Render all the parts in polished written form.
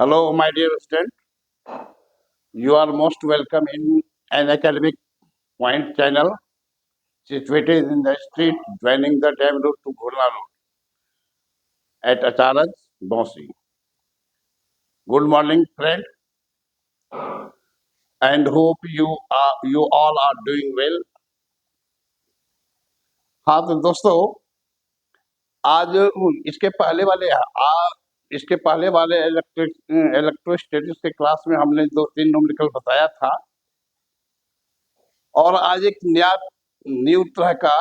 Hello, my dear student. You are most welcome in an academic point channel situated in the street joining the dam road to Ghurla Road at Acharaj, Bausi. Good morning, friend, and hope you all are doing well. हाँ तो दोस्तों आज इसके पहले वाले आ, इसके पहले वाले इलेक्ट्रोस्टैटिक्स के क्लास में हमने दो तीन न्यूमेरिकल बताया था और आज एक नया न्यू तरह का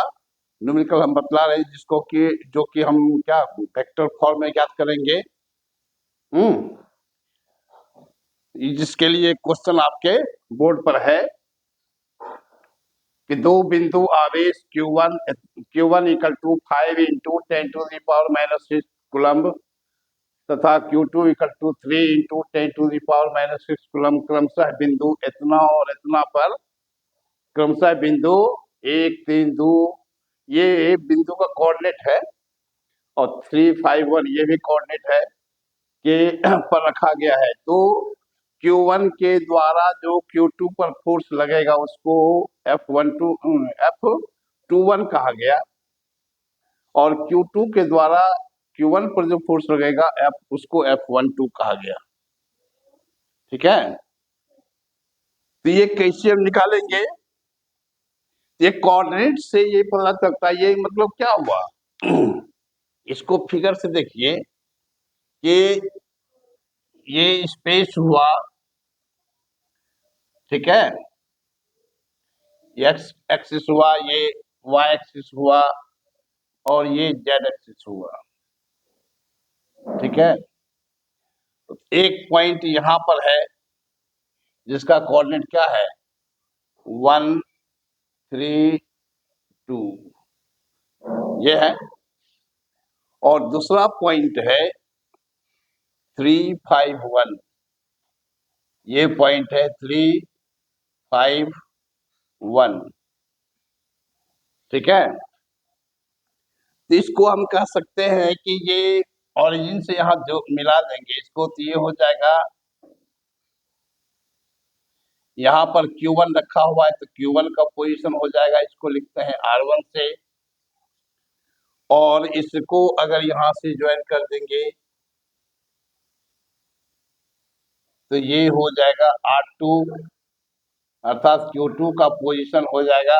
न्यूमेरिकल हम बतला रहे हैं जिसको कि जो कि हम क्या वेक्टर फॉर्म में ज्ञात करेंगे। जिसके लिए क्वेश्चन आपके बोर्ड पर है कि दो बिंदु आवेश Q1 equal to 5 into 10⁻⁻6 coulomb तथा Q2 equal to 3 into 10⁻⁻6 coulomb क्रमशः बिंदु इतना और इतना पर क्रमशः बिंदु 1 3 2 ये बिंदु का कोऑर्डिनेट है और 3 5 1 ये भी कोऑर्डिनेट है के पर रखा गया है। तो Q1 के द्वारा जो Q2 पर फोर्स लगेगा उसको F21 कहा गया और Q2 के द्वारा Q1 पर जो फोर्स लगेगा उसको F12 कहा गया। ठीक है, तो ये कैसे हम निकालेंगे? ये कोऑर्डिनेट से ये पता चलता है। ये मतलब क्या हुआ इसको फिगर से देखिए कि ये स्पेस हुआ, ठीक है, एक्स एक्सिस हुआ, ये वाई एक्सिस हुआ और ये जेड एक्सिस हुआ। ठीक है, तो एक पॉइंट यहां पर है जिसका कोऑर्डिनेट क्या है 1 3 2 ये है और दूसरा पॉइंट है 3 5 1 ये पॉइंट है 3 5 1। ठीक है, तो इसको हम कह सकते हैं कि ये ओरिजिन से यहां जो मिला देंगे इसको तो ये हो जाएगा, यहाँ पर Q1 रखा हुआ है तो Q1 का पोजीशन हो जाएगा, इसको लिखते हैं R1 से और इसको अगर यहाँ से ज्वाइन कर देंगे तो ये हो जाएगा R2 अर्थात Q2 का पोजीशन हो जाएगा।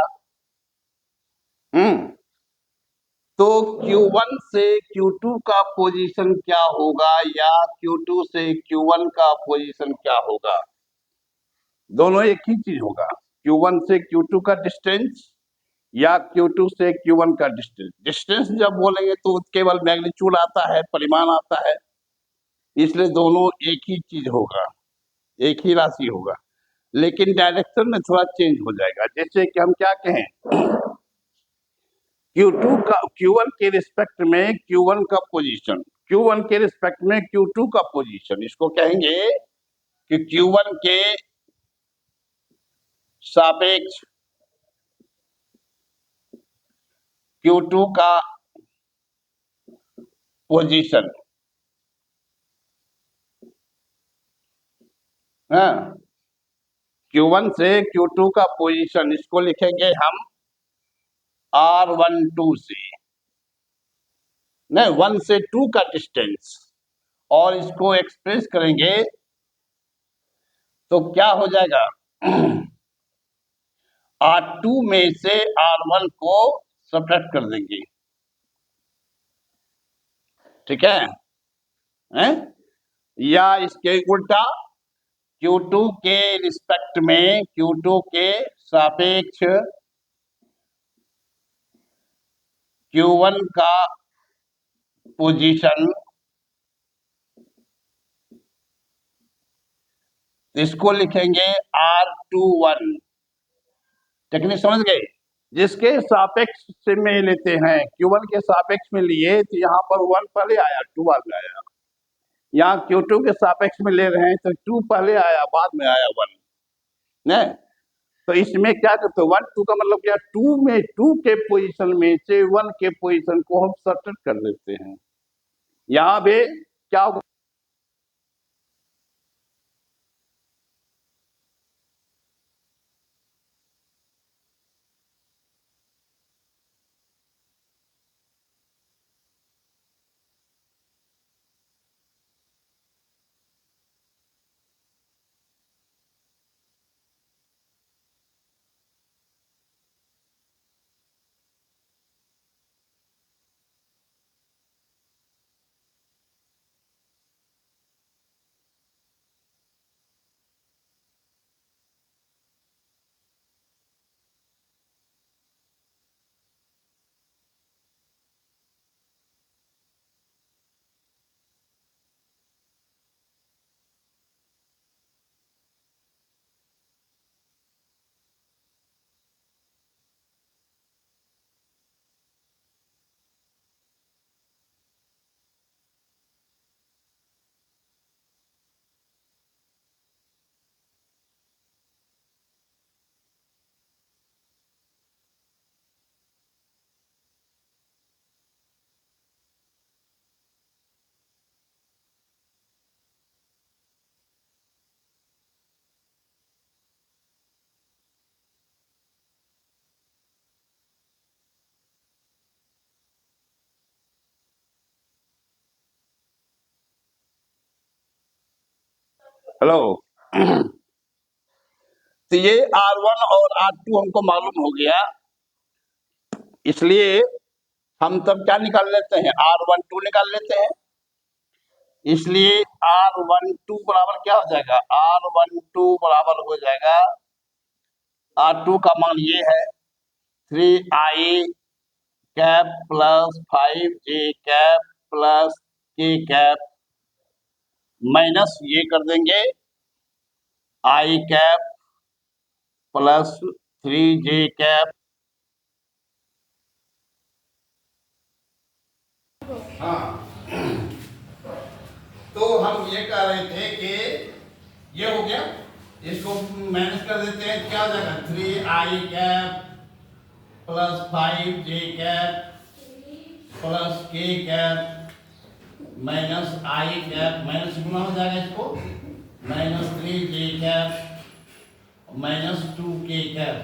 तो Q1 से Q2 का पोजीशन क्या होगा या Q2 से Q1 का पोजीशन क्या होगा? दोनों एक ही चीज होगा, Q1 से Q2 का डिस्टेंस या Q2 से Q1 का डिस्टेंस। डिस्टेंस जब बोलेंगे तो केवल मैग्नीट्यूड आता है, परिमाण आता है, इसलिए दोनों एक ही चीज होगा, एक ही राशि होगा, लेकिन डायरेक्शन में थोड़ा चेंज हो जाएगा। जैसे कि हम क्या कहें Q2 का Q1 के रिस्पेक्ट में Q1 का पोजीशन, Q1 के रिस्पेक्ट में Q2 का पोजीशन, इसको कहेंगे कि Q1 के सापेक्ष Q2 का पोजीशन। हाँ, Q1 से Q2 का पोजीशन इसको लिखेंगे हम R12 से, नहीं 1 से 2 का डिस्टेंस, और इसको एक्सप्रेस करेंगे तो क्या हो जाएगा R2 में से R1 को सब्ट्रैक्ट कर देंगे। ठीक है, हैं? या इसके उल्टा Q2 के रिस्पेक्ट में Q2 के सापेक्ष Q1 का पोजीशन, इसको लिखेंगे R21। टेक्निक समझ गए? जिसके सापेक्ष से में लेते हैं, Q1 के सापेक्ष में लिए तो यहाँ पर 1 पहले आया 2 बाद में आया, यहाँ Q2 के सापेक्ष में ले रहे हैं तो 2 पहले आया बाद में आया 1 ने। तो इसमें क्या करते हैं 1 2 का मतलब क्या 2 में 2 के पोजीशन में से 1 के पोजीशन को हम सब्ट्रैक्ट कर देते हैं। यहाँ पे क्या होगा हेलो। तो ये R1 और R2 हमको मालूम हो गया, इसलिए हम तब क्या निकाल लेते हैं, R12 निकाल लेते हैं। इसलिए R12 बराबर क्या हो जाएगा, R12 बराबर हो जाएगा, R2 का मान ये है 3I cap plus 5J cap plus K cap minus ये कर देंगे I cap plus 3J cap. हाँ, तो हम ये कह रहे थे कि ये हो गया, इसको माइनस कर देते हैं, क्या हो जाएगा 3I cap plus 5J cap plus K cap minus I cap, minus गुना हो जाएगा इसको, minus 3J cap minus 2K cap.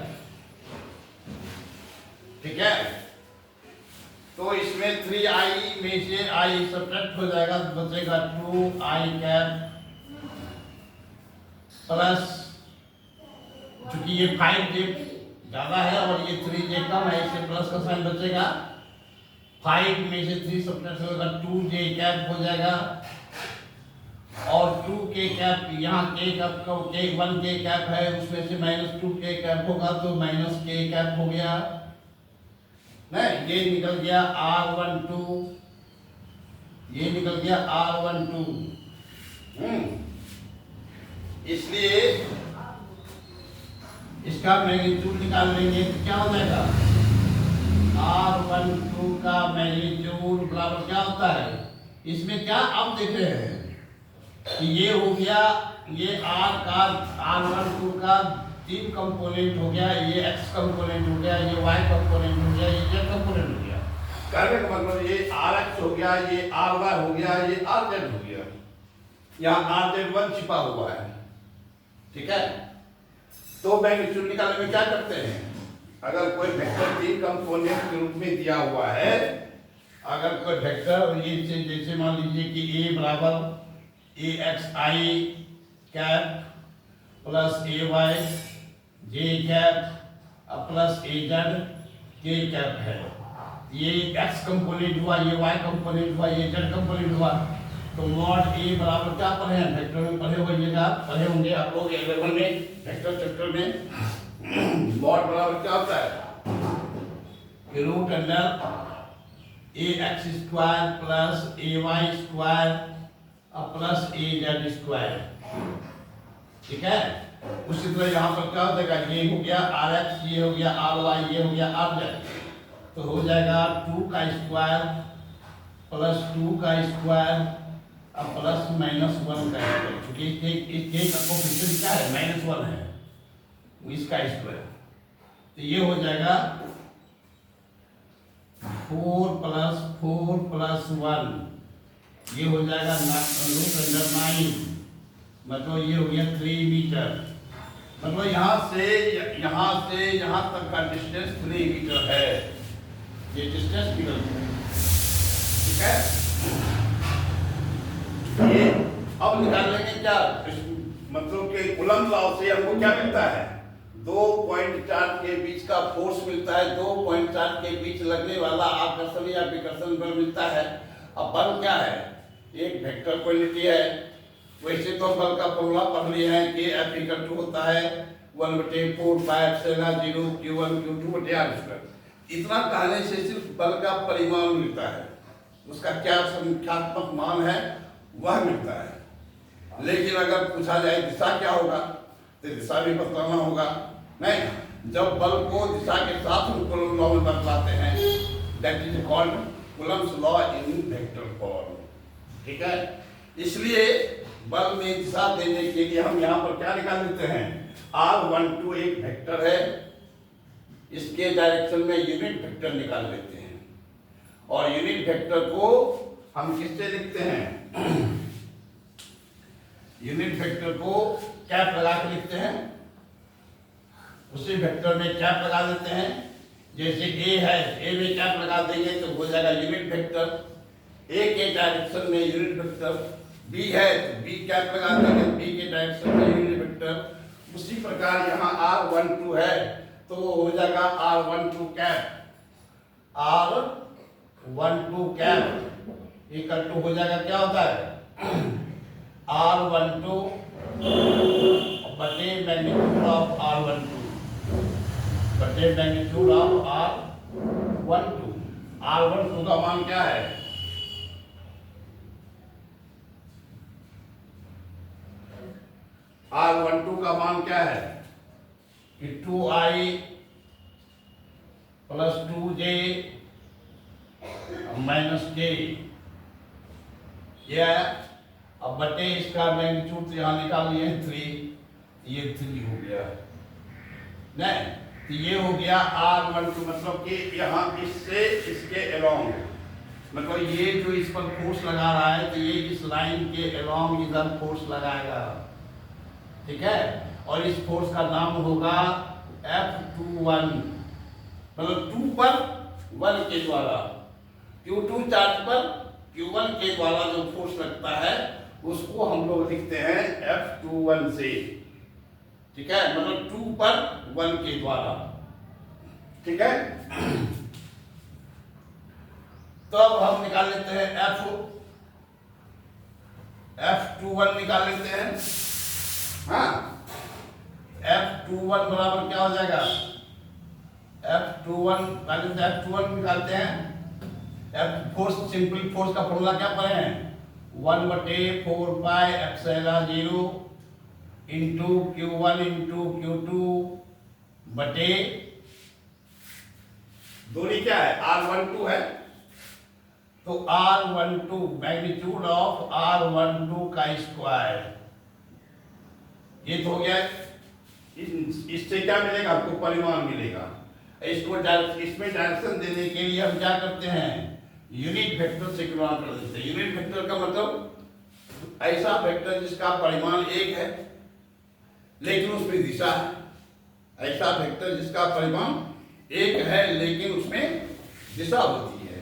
ठीक है, तो इसमें 3I में से I सब्ट्रैक्ट हो जाएगा तो बचेगा 2I कैप प्लस, चूंकि ये 5J ज्यादा है और ये 3J कम है, इससे प्लस का साइन बचेगा, 5 में से 3 सब्ट्रैक्ट होगा 2J कैप हो जाएगा, और 2K कैप यहाँ K कैप का K कैप है, उसमें से माइनस 2K कैप होगा तो माइनस K कैप हो गया। नहीं, ये निकल गया R12, ये निकल गया R12। इसलिए इसका मैग्नीट्यूड निकाल लेंगे तो क्या हो जाएगा, R12 का मैग्नीट्यूड बराबर क्या होता है, इसमें क्या आप देख रहे हैं कि ये हो गया, ये R12 का 3 कंपोनेंट हो गया, ये X कंपोनेंट हो गया, ये Y कंपोनेंट हो गया, ये Z कंपोनेंट हो गया। कहने का मतलब ये RX हो गया, ये RY हो गया, ये RZ हो गया, यहाँ RZ1 छिपा हुआ है। ठीक है, तो मैग्नीट्यूड निकालने में क्या करते हैं, अगर कोई वेक्टर 3 कंपोनेंट के रूप में दिया हुआ है, अगर कोई वेक्टर ये जैसे मान लीजिए कि A बराबर AXI cap plus AY J cap plus AZ K cap है, ये X कंपोनेंट हुआ, ये Y कंपोनेंट हुआ, ये Z कंपोनेंट हुआ, तो मॉड A बराबर क्या पढ़े हैं, वेक्टर में पढ़े होंगे आप लोग 11 में वेक्टर चैप्टर में। मॉड बराबर क्या होता है, root under AX square plus AY square plus AZ square. ठीक है, उसी तरह यहाँ पर क्या हो जाएगा, ये हो गया RX, ये हो गया RY, ये हो गया RZ, तो हो जाएगा 2 का स्क्वायर प्लस 2 का स्क्वायर प्लस माइनस 1 का स्क्वायर, क्योंकि इसके का कोफिशिएंट क्या है, -1 है, इसका स्क्वायर, तो ये हो जाएगा 4 प्लस 1, ये हो जाएगा रूट अंडर 9, मतलब ये हो गया 3 मीटर, मतलब यहाँ से यहाँ तक का डिस्टेंस 3 मीटर है, ये डिस्टेंस निकल गया। ठीक है, ये अब निकाल लेंगे क्या, मतलब कि कूलम्ब लॉ से हमको क्या मिलता है, 2 पॉइंट चार्ज के बीच का फोर्स मिलता है, 2 पॉइंट चार्ज के बीच लगने वाला आकर्षण या विकर्षण बल मिलता है। अब बल क्या है, एक वेक्टर क्वांटिटी है, वैसे तो बल का फॉर्मूला पढ़ लिए हैं कि F इक्वल टू होता है 1/4 pi epsilon 0 Q1 Q2 r square. इतना कहने से सिर्फ बल का परिमाण मिलता है, उसका क्या संख्यात्मक मान है वह मिलता है। लेकिन अगर पूछा जाए दिशा क्या होगा, तो दिशा भी बतलाना होगा। नहीं, जब बल को दिशा के साथ हम कूलम्ब लॉ में बतलाते हैं, that is called Coulomb's law in vector form. ठीक है, इसलिए बल में दिशा देने के लिए हम यहाँ पर क्या निकाल लेते हैं, R12 एक वेक्टर है, इसके डायरेक्शन में यूनिट वेक्टर निकाल लेते हैं, और यूनिट वेक्टर को हम किससे लिखते हैं, यूनिट वेक्टर को कैप लगा के लिखते हैं, उसी वेक्टर में कैप लगा देते हैं। जैसे A है, A में कैप लगा देंगे तो हो जाएगा यूनिट वेक्टर, A के डायरेक्शन में यूनिट वेक्टर, बी है तो बी कैप लगा देंगे, बी के डायरेक्शन में यूनिट वेक्टर। उसी प्रकार यहाँ R12 है तो वो हो जाएगा R12 cap, R12 cap equal to हो जाएगा, क्या होता है R12 बटे मैग्नीट्यूड ऑफ R12 बटे मैग्नीट्यूड ऑफ R12। R12 का मान क्या है, R12 का मान क्या है कि 2i plus 2j minus k, ये आया। अब बटे इसका मैग्नीट्यूड यहाँ निकाल लिए 3, ये 3 हो गया नहीं, तो ये हो गया R12, मतलब कि यहाँ इससे इसके अलोंग, मतलब ये जो इस पर फोर्स लगा रहा है तो ये इस लाइन के अलोंग इधर फोर्स लगाएगा, ठीक है। और इस फोर्स का नाम होगा F21, मतलब 2 पर 1 के द्वारा, Q2 चार्ज पर Q1 के द्वारा जो फोर्स लगता है उसको हम लोग लिखते हैं F21 से, ठीक है, मतलब 2 पर 1 के द्वारा, ठीक है। तो अब हम निकाल लेते हैं F21 निकाल लेते हैं। हाँ, F21 बराबर क्या हो जाएगा, F21 निकालते हैं। फोर्स, सिंपल फोर्स का फॉर्मूला क्या पढ़े हैं, 1/4 pi epsilon 0 into Q1 into Q2 बटे दूरी क्या है R12 है, तो R12 मैग्नीट्यूड ऑफ R12 का स्क्वायर, ये तो हो गया। इससे क्या मिलेगा, आपको परिमाण मिलेगा। इसको इसमें डायरेक्शन देने के लिए हम क्या करते हैं, यूनिट वेक्टर से गुणा कर देते हैं। यूनिट वेक्टर का मतलब ऐसा वेक्टर जिसका परिमाण 1 है लेकिन उसमें दिशा है, ऐसा वेक्टर जिसका परिमाण 1 है लेकिन उसमें दिशा होती है।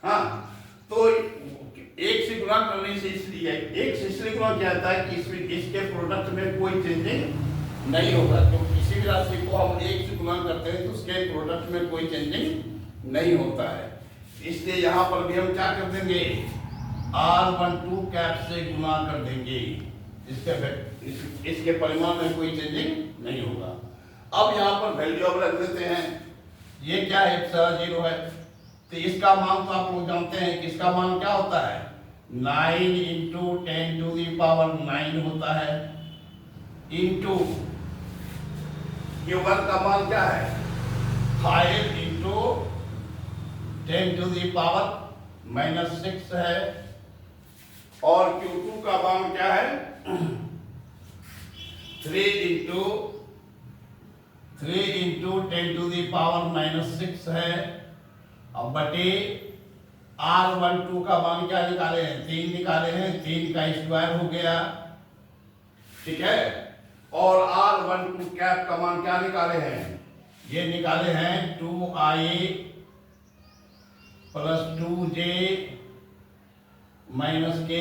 हाँ, तो 1 से गुणा करने से इसलिए 1 से इसलिए गुणा किया जाता है कि इसमें इसके प्रोडक्ट में कोई चेंजिंग नहीं होगा, क्योंकि किसी भी राशि को हम 1 से गुणा करते हैं तो उसके प्रोडक्ट में कोई चेंजिंग नहीं होता है। इसलिए यहाँ पर भी हम क्या कर देंगे, R12 कैप से गुणा कर देंगे, इसके परिमाण में कोई चेंजिंग नहीं होगा। अब यहाँ पर वैल्यू अब रख देते हैं, ये क्या है एप्सिलॉन 0 है, तो इसका मान तो आप लोग जानते हैं कि इसका मान क्या होता है 9 इंटू 10⁹ होता है, इंटू Q1 का मान क्या है 5 इंटू 10⁻⁻6 है, और Q2 का मान क्या है 3 इंटू 10⁻⁻6 है। अब बटे R12 का मान क्या निकाले हैं, 3 निकाले हैं, 3 का स्क्वायर हो गया, ठीक है। और R12 कैप का मान क्या निकाले हैं, ये निकाले हैं 2i plus 2j minus k,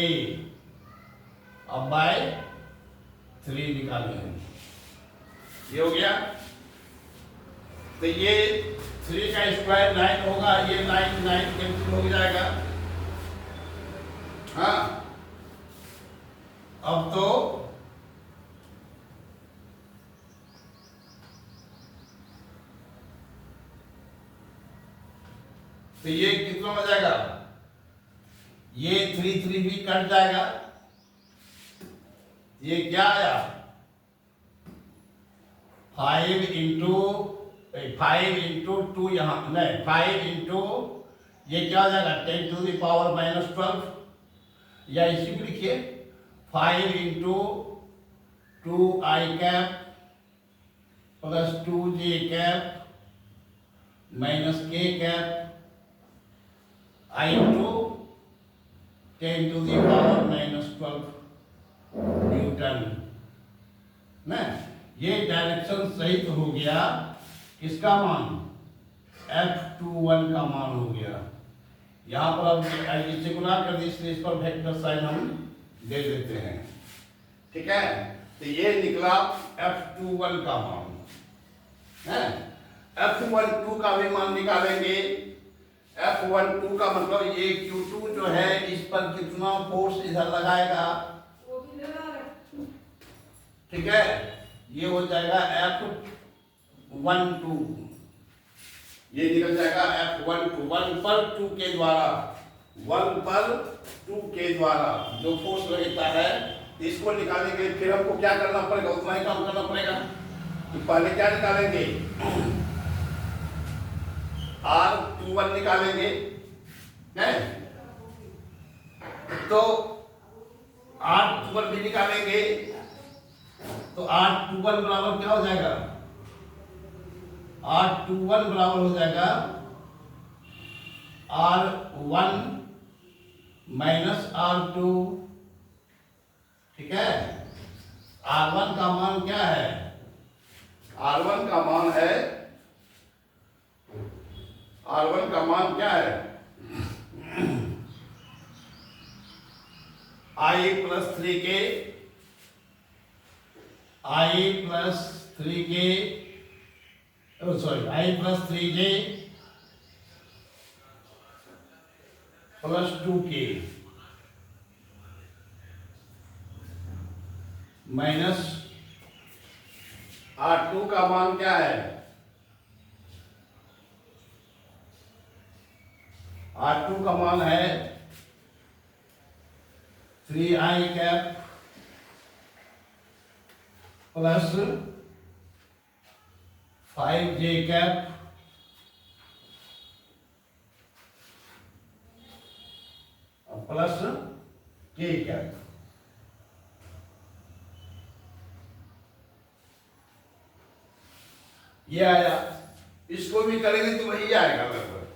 अब बाय 3 निकाले हैं, ये हो गया। तो ये 3 का स्क्वायर 9 होगा, ये 9 कैंसिल हो जाएगा। हाँ, अब तो ये कितना हो जाएगा, ये 3 भी कट जाएगा, ये क्या आया 5 इंटू 2, यहाँ नहीं 5 इंटू ये क्या हो जाएगा 10⁻⁻12, या इसी को लिखिए 5 into 2i cap plus 2j cap minus k cap I into 10⁻⁻12 Newton ना। ये डायरेक्शन सहित हो गया, किसका मान F21 का मान हो गया। यहाँ पर अब इससे गुणा कर दी, इसलिए इस पर वेक्टर साइन हम दे देते हैं। ठीक है, तो ये निकला F21 का मान है। F12 का भी मान निकालेंगे। F12 का मतलब ये Q2 जो है इस पर कितना फोर्स इधर लगाएगा। ठीक है, ये हो जाएगा F12, ये निकल जाएगा F12 1 पर 2 के द्वारा, 1 पर 2 के द्वारा जो फोर्स लगता है इसको निकालने के लिए फिर हमको क्या करना पड़ेगा, उतना ही काम करना पड़ेगा। तो पहले क्या निकालेंगे, R21 निकालेंगे है, तो R21 भी निकालेंगे। तो R21 बराबर क्या हो जाएगा, R21 बराबर हो जाएगा R1 माइनस R2। ठीक है, R1 का मान क्या है, R1 का मान है, R1 का मान क्या है, I plus 3K, I plus 3K, sorry I plus 3J plus 2K minus R2 का मान क्या है, R2 का मान है 3I cap plus 5J cap plus K cap. ये आया, इसको भी करेंगे तो वही आएगा लगभग,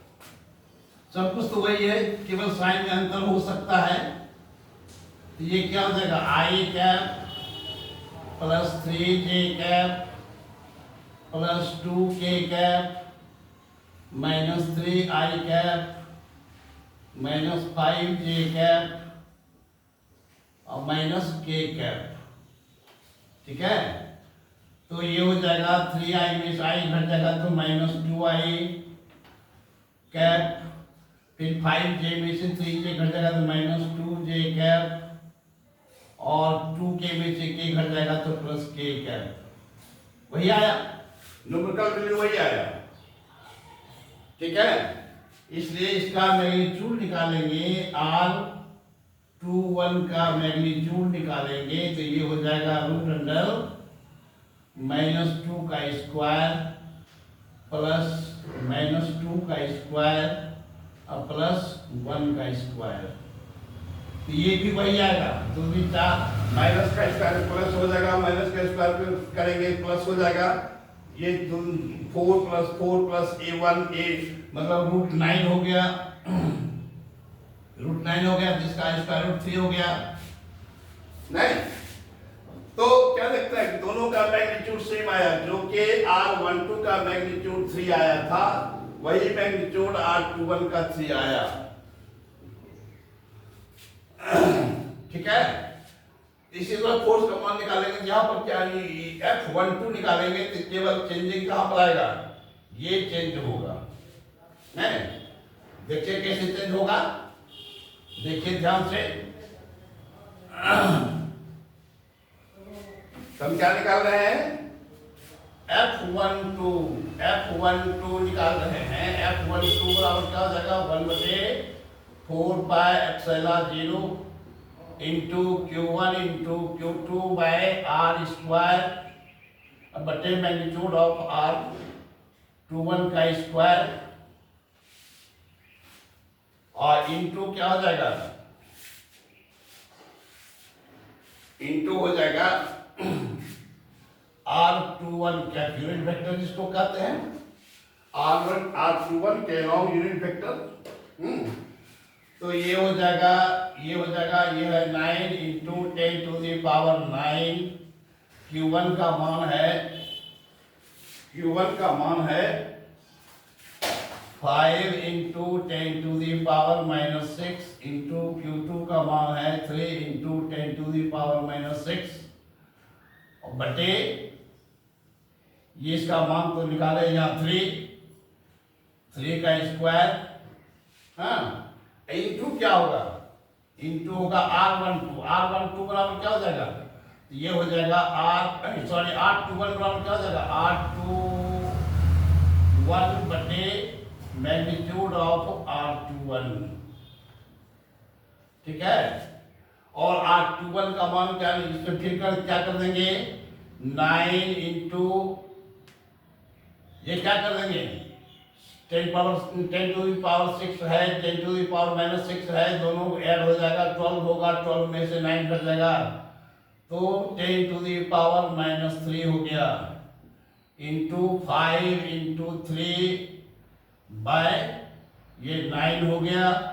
सब कुछ तो वही है, केवल साइन में अंतर हो सकता है। तो ये क्या हो जाएगा, I cap plus 3J cap plus 2K cap minus 3I cap minus 5J cap और माइनस K कैप। ठीक है, तो ये हो जाएगा 3I में से I घट जाएगा तो माइनस 2I कैप, फिर 5J में से 3J घट जाएगा तो माइनस 2J कैप, और 2K में से K घट जाएगा तो प्लस K कैप। वही आया, न्यूमेरिकल वैल्यू वही आया। ठीक है, इसलिए इसका मैग्नीट्यूड निकालेंगे, R21 का मैग्नीट्यूड निकालेंगे तो ये हो जाएगा रूट अंडर माइनस 2 का स्क्वायर प्लस माइनस 2 का स्क्वायर और प्लस 1 का स्क्वायर। तो ये भी वही आएगा, तो भी 4 माइनस का स्क्वायर प्लस हो जाएगा, माइनस का स्क्वायर करेंगे प्लस हो जाएगा, ये 4 प्लस A1 A मतलब रूट 9 हो गया, रूट 9 हो गया जिसका स्क्वायर रूट 3 हो गया। नहीं तो क्या देखते हैं, दोनों का मैग्नीट्यूड सेम आया, जो कि R12 का मैग्नीट्यूड 3 आया था वही मैग्नीट्यूड R21 का 3 आया। ठीक है, इसी तरह फोर्स का मान निकालेंगे, यहाँ पर क्या F12 निकालेंगे तो केवल चेंजिंग कहाँ पर आएगा, ये चेंज होगा। नहीं देखिए कैसे चेंज होगा, देखिए ध्यान से। हम क्या निकाल रहे हैं, F12 निकाल रहे हैं। F12 बराबर क्या हो जाएगा, 1/4 pi epsilon 0 into Q1 into Q2 by R square बटे मैग्नीट्यूड ऑफ R21 का स्क्वायर, और इंटू क्या हो जाएगा, इंटू हो जाएगा R21 क्या यूनिट वेक्टर जिसको कहते हैं, R21 के लॉन्ग यूनिट वेक्टर। तो ये हो जाएगा, ये है 9 into 10 to the power 9। Q1 का मान है 5 into 10 to the power -6 into Q2 का मान है 3 into 10 to the power minus 6 और बटे ये इसका मान तो निकाले यहाँ 3 का स्क्वायर, हाँ, इंटू क्या होगा, इंटू होगा R12 बराबर क्या हो जाएगा, ये हो जाएगा R21 बराबर क्या हो जाएगा, R21 बटे मैग्नीट्यूड ऑफ R21, ठीक है। और R21 का मान क्या, इसमें फिर क्या कर देंगे, 9 इंटू ये क्या कर देंगे, 10 टू द पावर 6 है, 10 टू द पावर माइनस 6 है, दोनों ऐड हो जाएगा, 12 होगा, 12 में से 9 कट जाएगा, तो 10 टू द पावर माइनस 3 हो गया, इंटू 5 इंटू 3 बाय ये 9 हो गया।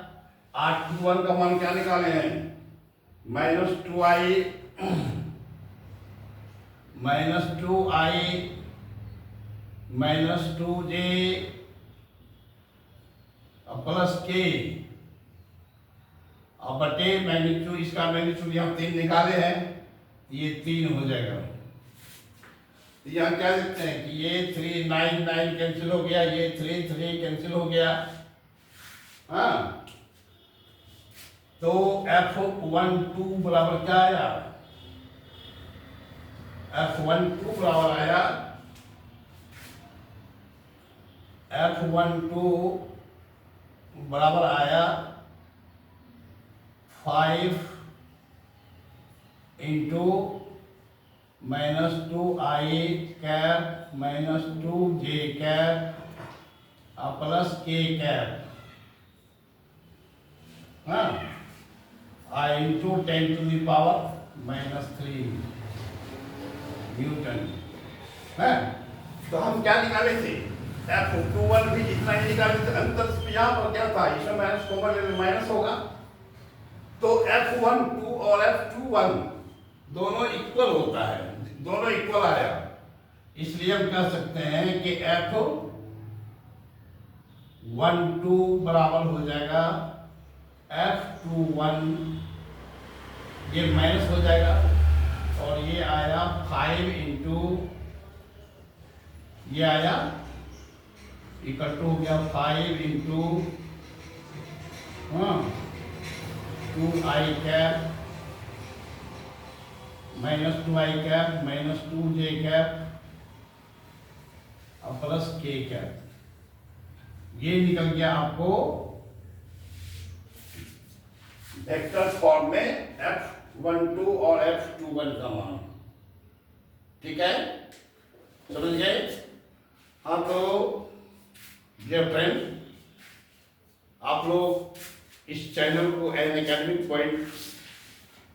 R21 का मान क्या निकाले हैं, -2i -2j प्लस के अब बटे मैग्नीट्यूड, इसका मैग्नीट्यूड यहाँ 3 निकाले हैं, ये 3 हो जाएगा। यहाँ क्या लिखते हैं कि ये 3 9 कैंसिल हो गया, ये 3 कैंसिल हो गया, हाँ, तो F12 बराबर क्या आया, F12 बराबर आया, F12 बराबर आया 5 into -2i cap -2j cap plus k cap, हाँ, I into 10 to the power -3 newton है। तो हम क्या निकाले थे, F21 भी इतना ही निकाले थे, अंतर यहाँ पर क्या था, इसमें माइनस कॉमन ले माइनस होगा, तो F12 और F21 दोनों इक्वल होता है, दोनों इक्वल आया, इसलिए हम कह सकते हैं कि F12 बराबर हो जाएगा F21, ये माइनस हो जाएगा और ये आया 5 इंटू ये आया इक्वल टू हो गया 5 into 2i cap -2i cap -2j cap plus k cap, ये निकल गया आपको वेक्टर फॉर्म में F12 और F21 का मान, ठीक है, समझ गए। हाँ, तो डियर फ्रेंड, आप लोग इस चैनल को एन एकेडमिक पॉइंट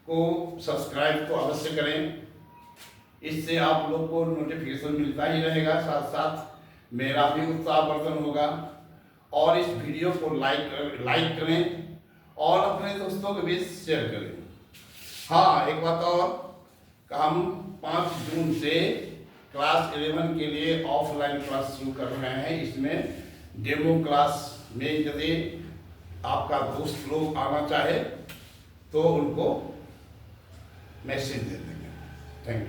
को सब्सक्राइब तो अवश्य करें, इससे आप लोग को नोटिफिकेशन मिलता ही रहेगा, साथ साथ मेरा भी उत्साहवर्धन होगा। और इस वीडियो को लाइक करें और अपने दोस्तों के बीच शेयर करें। हाँ, एक बात और, हम 5 जून से क्लास 11 के लिए ऑफलाइन क्लास शुरू कर रहे हैं। इसमें डेमो क्लास में यदि आपका दोस्त लोग आना चाहे तो उनको मैसेज दे देंगे। Thank you.